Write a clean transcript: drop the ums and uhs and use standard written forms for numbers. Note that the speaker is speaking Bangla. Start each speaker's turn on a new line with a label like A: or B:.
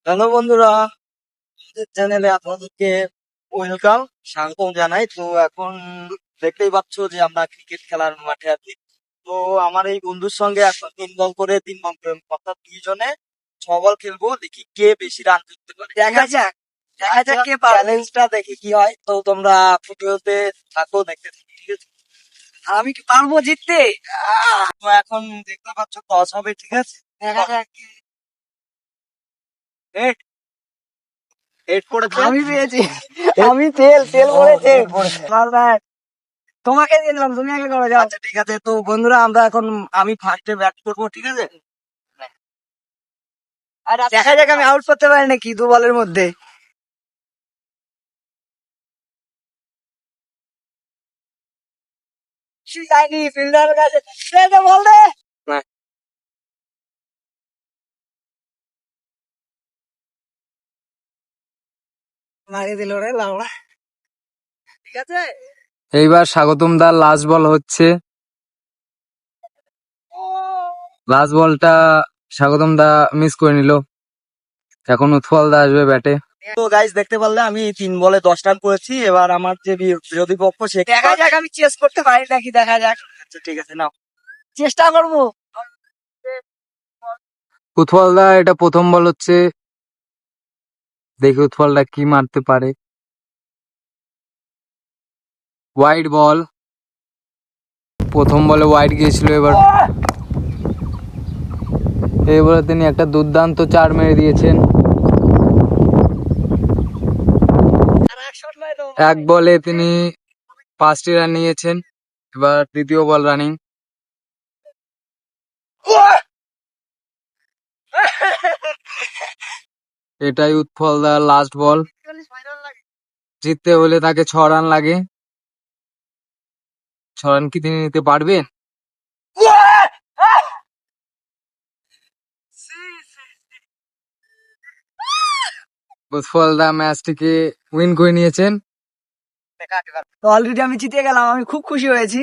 A: হ্যালো বন্ধুরা, আমাদের চ্যানেলে আপনাদেরকে ওয়েলকাম, স্বাগতম জানাই। তো এখন দেখতেই পাচ্ছ যে আমরা ক্রিকেট খেলার মাঠে আছি। তো আমার এই বন্ধুর সঙ্গে এখন 3 বল করে 3 বল অর্থাৎ 2 জনে 6 বল খেলবো, দেখি কে বেশি রান করতে পারে। দেখা যাক কে চ্যালেঞ্জটা দেখি কি হয়। তো তোমরা ভিডিওতে থাকো, দেখতে থাকো, ঠিক আছে? আমি কি পারবো জিততে? তো এখন দেখতে পাচ্ছ টস হবে, ঠিক আছে? দেখা যাক। হেড হেড করেছে,
B: আমি পেয়েছি।
A: হেড।
B: আমি তেল তেল
A: ও,
B: পড়েছে।
A: হেড করেছে।
B: তোমাকে দিয়ে দিলাম, তুমি আগে করো, যাও।
A: আচ্ছা ঠিক আছে, তো বন্ধুরা আমরা এখন আমি ফার্স্টে ব্যাট করবো, ঠিক আছে?
B: দেখা যাক আমি আউট করতে পারি নাকি 2 বলের মধ্যে। যাইনি ফিল্ডারের কাছে, দে দে, বল দে।
A: না।
B: মারি দিল রে লাউড়া। ঠিক আছে।
C: এইবার স্বাগতম দার লাস্ট বল হচ্ছে। লাস্ট বলটা স্বাগতম দা মিস করে নিল। এখন উৎপল দা আসবে ব্যাটে।
A: তো গাইস দেখতে পারলে আমি 3 বলে 10 রান করেছি। এবার আমার যে বিরোধী পক্ষ সে
B: দেখা যাক আমি চেস করতে পারি নাকি, দেখা যাক।
A: আচ্ছা ঠিক আছে, নাও।
B: চেষ্টা করবো।
C: উৎপল দা এটা প্রথম বল হচ্ছে, দেখি উৎপল দা কি মারতে পারে। ওয়াইড বল, প্রথম বলে ওয়াইড গিয়েছিল। এবারে তিনি একটা দুর্দান্ত 4 মেরে দিয়েছেন।
B: আর এক শট নয় তো।
C: এক বলে তিনি 5টি রান নিয়েছেন। এবার দ্বিতীয় বল রানিং। এটাই উৎপল দার লাস্ট বল। জিততে হলে তাকে 6 রান লাগে। 6 রান কি তিনি নিতে পারবেন? উৎপল দা ম্যাচটিকে উইন করে নিয়েছেন।
B: তো অলরেডি আমি জিতে গেলাম, আমি খুব খুশি হয়েছি।